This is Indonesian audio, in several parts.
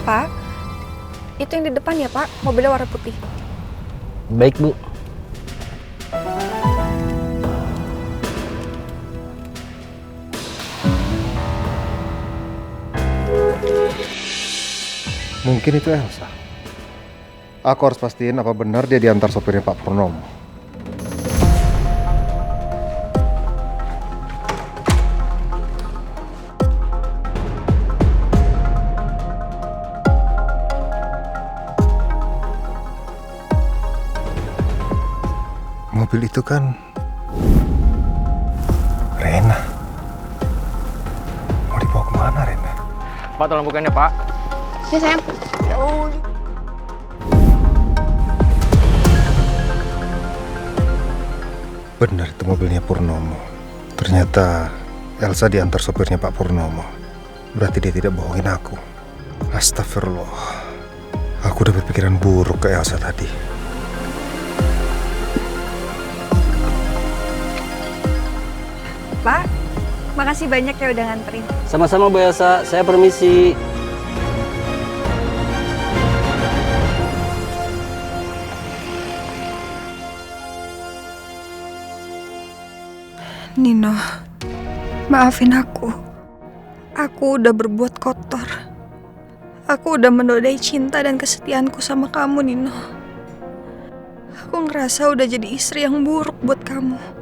Pak, itu yang di depan ya Pak, mobilnya warna putih. Baik, Bu. Mungkin itu Elsa. Aku harus pastiin apa benar dia diantar sopirnya Pak Purnomo. Mobil itu kan Rena. Mau dibawa kemana Rena? Pak, tolong bukain ya, Pak. Ya sayang. Benar itu mobilnya Purnomo. Ternyata Elsa diantar sopirnya Pak Purnomo. Berarti dia tidak bohongin aku. Astagfirullah. Aku udah berpikiran buruk ke Elsa tadi. Pak, makasih banyak ya udah nganterin. Sama-sama, Bu Elsa. Saya permisi. Nino, maafin aku. Aku udah berbuat kotor. Aku udah menodai cinta dan kesetiaanku sama kamu, Nino. Aku ngerasa udah jadi istri yang buruk buat kamu.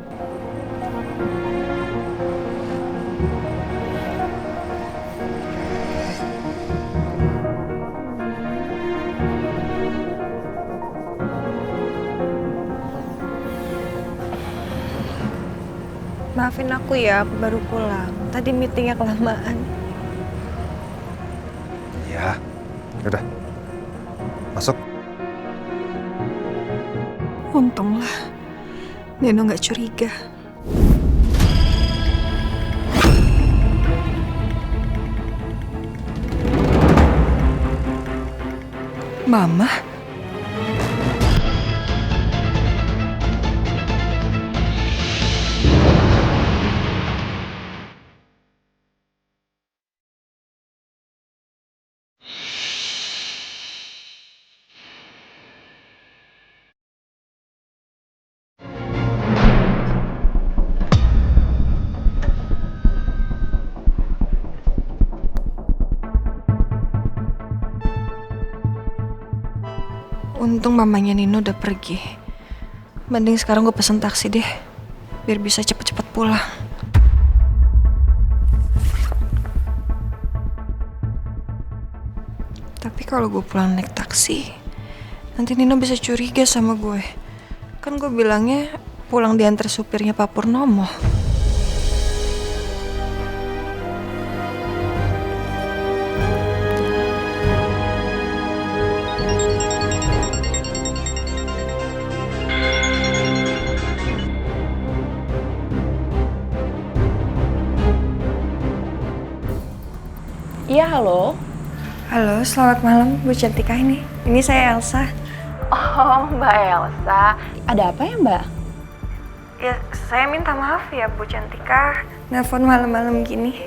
Maafin aku ya, aku baru pulang. Tadi meetingnya kelamaan. Ya, udah. Masuk. Untunglah, Nino gak curiga. Mama? Untung mamanya Nino udah pergi. Mending sekarang gue pesen taksi deh, biar bisa cepet-cepet pulang. Tapi kalau gue pulang naik taksi, nanti Nino bisa curiga sama gue. Kan gue bilangnya pulang diantar supirnya Pak Purnomo. Iya, halo. Halo, selamat malam Bu Cantika ini. Ini saya Elsa. Oh, Mbak Elsa. Ada apa ya, Mbak? Ya, saya minta maaf ya Bu Cantika. Nelpon malam-malam gini.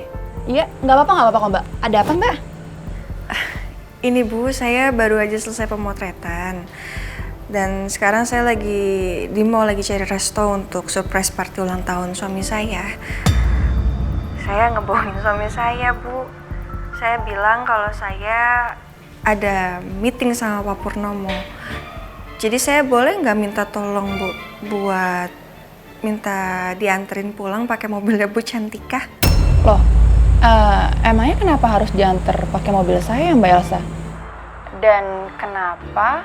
Iya, nggak apa-apa kok, Mbak. Ada apa, Mbak? Ini Bu, saya baru aja selesai pemotretan. Dan sekarang saya lagi di mall lagi cari resto untuk surprise party ulang tahun suami saya. Saya ngebohongin suami saya, Bu. Saya bilang kalau saya ada meeting sama Pak Purnomo. Jadi saya boleh nggak minta tolong Bu buat minta dianterin pulang pakai mobilnya Bu Cantika? Loh, emangnya kenapa harus diantar pakai mobil saya, Mbak Elsa? Dan kenapa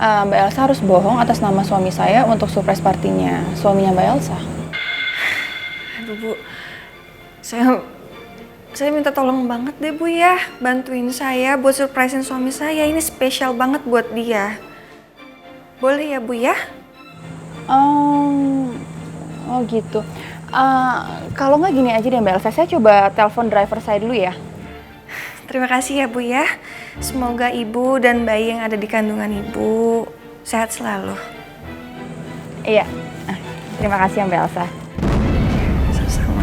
Mbak Elsa harus bohong atas nama suami saya untuk surprise partinya suaminya Mbak Elsa? Aduh Bu, saya minta tolong banget deh Bu ya, bantuin saya buat surprisein suami saya. Ini spesial banget buat dia. Boleh ya Bu ya? Oh gitu. Kalau nggak gini aja deh Mbak Elsa, saya coba telepon driver saya dulu ya. Terima kasih ya Bu ya. Semoga Ibu dan bayi yang ada di kandungan Ibu sehat selalu. Iya. Terima kasih ya Mbak Elsa. Sama-sama.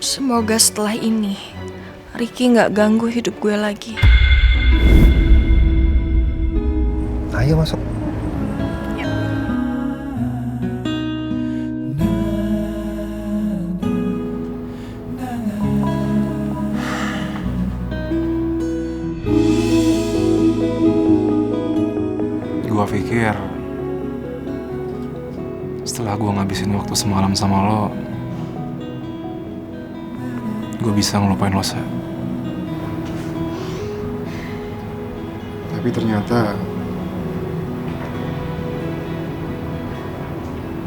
Semoga setelah ini Ricky nggak ganggu hidup gue lagi. Ayo masuk. Gua pikir setelah gua ngabisin waktu semalam sama lo, gue bisa ngelupain lo, Sa. Tapi ternyata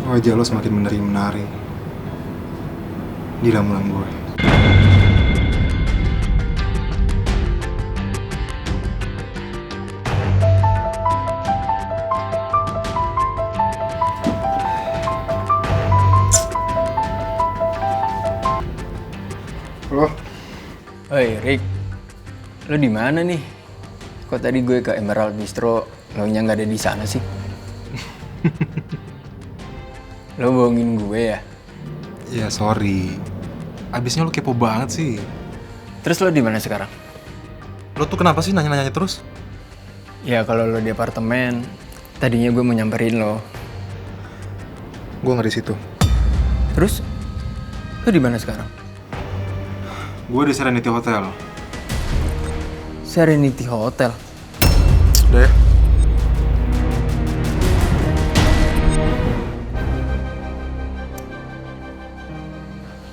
wajah lo semakin menari-menari di lamunan gue. Halo? Oi, Rick. Lo di mana nih? Kok tadi gue ke Emerald Bistro, lo nya nggak ada di sana sih? Lo bohongin gue ya? Ya sorry. Abisnya lo kepo banget sih. Terus lo di mana sekarang? Lo tuh kenapa sih nanya-nanya terus? Ya kalau lo di apartemen, tadinya gue mau nyamperin lo. Gue nggak di situ. Terus lo di mana sekarang? Gue di Serenity Hotel. Serenity Hotel. Udah ya?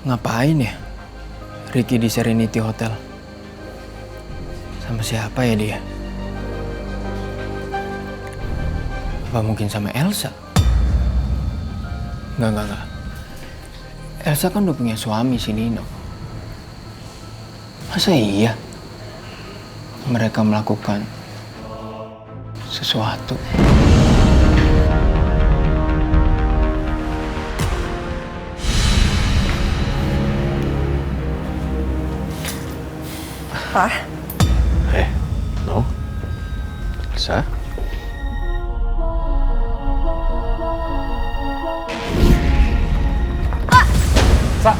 Ngapain ya Ricky di Serenity Hotel? Sama siapa ya dia? Apa mungkin sama Elsa? Enggak. Elsa kan udah punya suami si Nino. Masa iya mereka melakukan sesuatu? Pak, No? Elsa? Sa!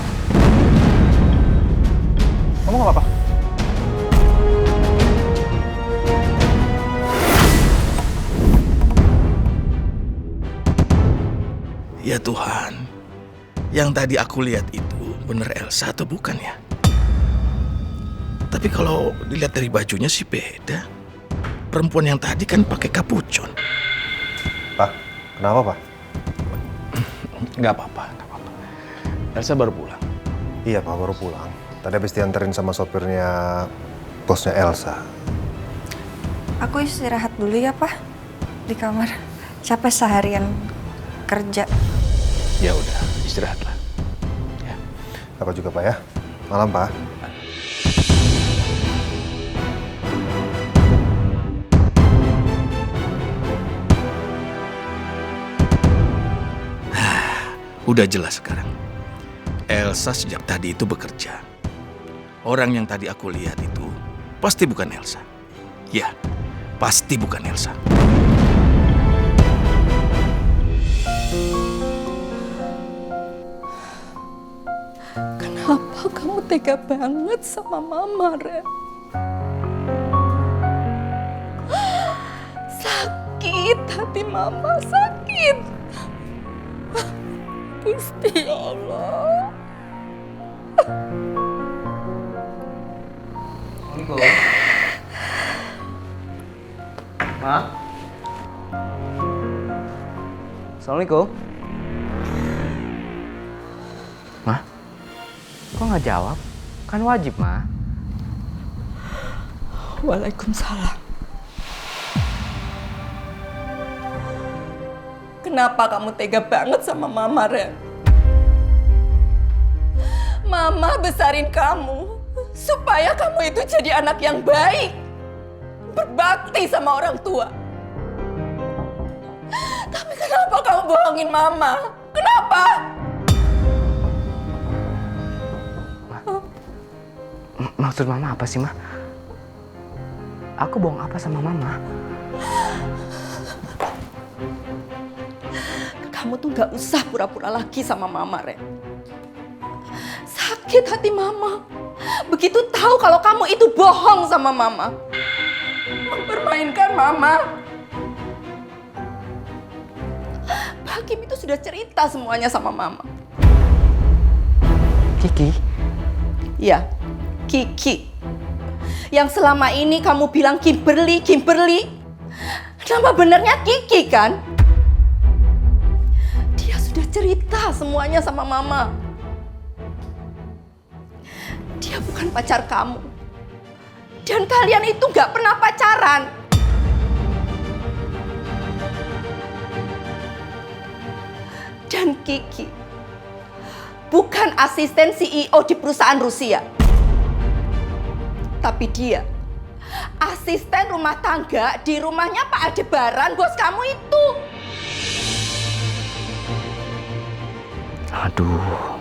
Kamu gak apa-apa? Ya Tuhan, yang tadi aku lihat itu bener Elsa atau bukan ya? Tapi kalau dilihat dari bajunya sih beda. Perempuan yang tadi kan pakai kapucon. Pak, kenapa Pak? Gak apa-apa. Elsa baru pulang. Iya Pak, baru pulang. Tadi habis dianterin sama sopirnya bosnya Elsa. aku istirahat dulu ya Pak di kamar. Capek seharian kerja. Ya udah, istirahatlah. Ya. Apa juga Pak ya? Malam Pak. Udah jelas sekarang. Elsa sejak tadi itu bekerja. Orang yang tadi aku lihat itu pasti bukan Elsa. Ya, pasti bukan Elsa. Kenapa kamu tega banget sama Mama, Ren? Sakit hati Mama, sakit. Gusti Allah. Ma? Assalamualaikum. Ma? Kok nggak jawab? Kan wajib, Ma. Waalaikumsalam. Kenapa kamu tega banget sama Mama, Ren? Mama besarin kamu supaya kamu itu jadi anak yang baik, berbakti sama orang tua. Tapi kenapa kamu bohongin Mama? Kenapa? Maksud Mama apa sih, Ma? Aku bohong apa sama Mama? Kamu tuh gak usah pura-pura lagi sama Mama, Ren. Sakit hati Mama. Begitu tahu kalau kamu itu bohong sama Mama. Mempermainkan Mama. Hakim itu sudah cerita semuanya sama Mama. Kiki? Ya, Kiki. Yang selama ini kamu bilang Kimberly, Kimberly. Nama benernya Kiki kan? Dia sudah cerita semuanya sama Mama. Dia bukan pacar kamu. Dan kalian itu gak pernah pacaran. Dan Kiki bukan asisten CEO di perusahaan Rusia. Tapi dia asisten rumah tangga di rumahnya Pak Aldebaran, bos kamu itu. Aduh,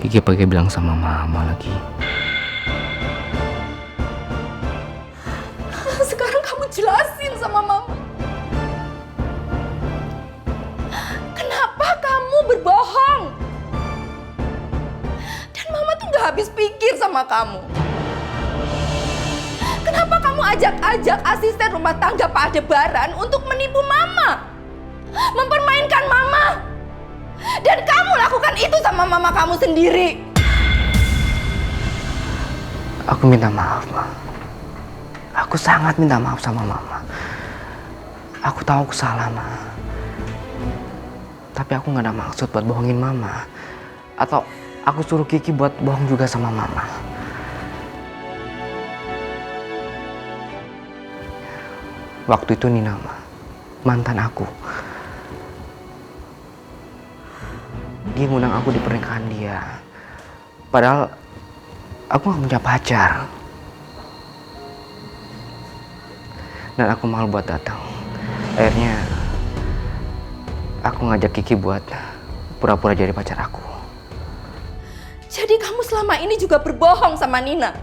Kiki pakai bilang sama Mama lagi. Sekarang kamu jelasin sama Mama. Kenapa kamu berbohong? Dan Mama tuh gak habis pikir sama kamu. Kenapa kamu ajak-ajak asisten rumah tangga Pak Aldebaran untuk menipu Mama? Mempermainkan Mama? Dan kamu lakukan itu sama Mama kamu sendiri. Aku minta maaf, Ma. Aku sangat minta maaf sama Mama. Aku tahu aku salah, Ma. Tapi aku gak ada maksud buat bohongin Mama. Atau aku suruh Kiki buat bohong juga sama Mama. Waktu itu Nina, Ma, mantan aku. Dia ngundang aku di pernikahan dia. Padahal aku gak punya pacar. Dan aku malu buat datang. Akhirnya aku ngajak Kiki buat pura-pura jadi pacar aku. Jadi kamu selama ini juga berbohong sama Nina?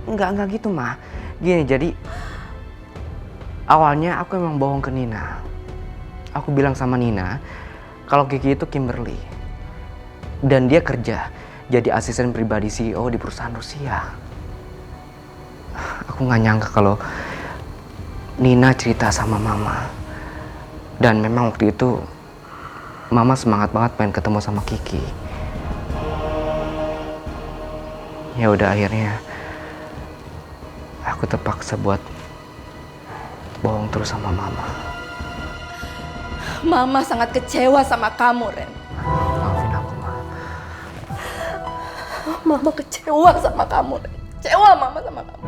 Enggak gitu, Ma. Gini, jadi awalnya aku emang bohong ke Nina. Aku bilang sama Nina kalau Kiki itu Kimberly. Dan dia kerja jadi asisten pribadi CEO di perusahaan Rusia. Aku gak nyangka kalau Nina cerita sama Mama. Dan memang waktu itu Mama semangat banget pengen ketemu sama Kiki. Ya udah, akhirnya aku terpaksa buat bohong terus sama Mama. Mama sangat kecewa sama kamu, Ren. Maafin aku, Ma. Mama kecewa sama kamu, Ren. Kecewa Mama sama kamu.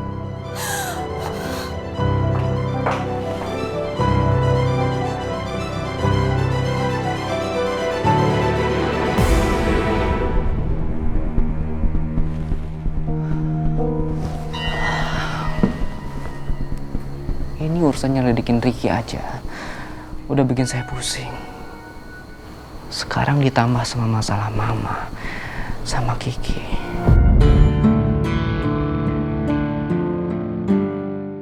Ini urusannya ledekin Ricky aja udah bikin saya pusing. Sekarang ditambah sama masalah Mama sama Kiki.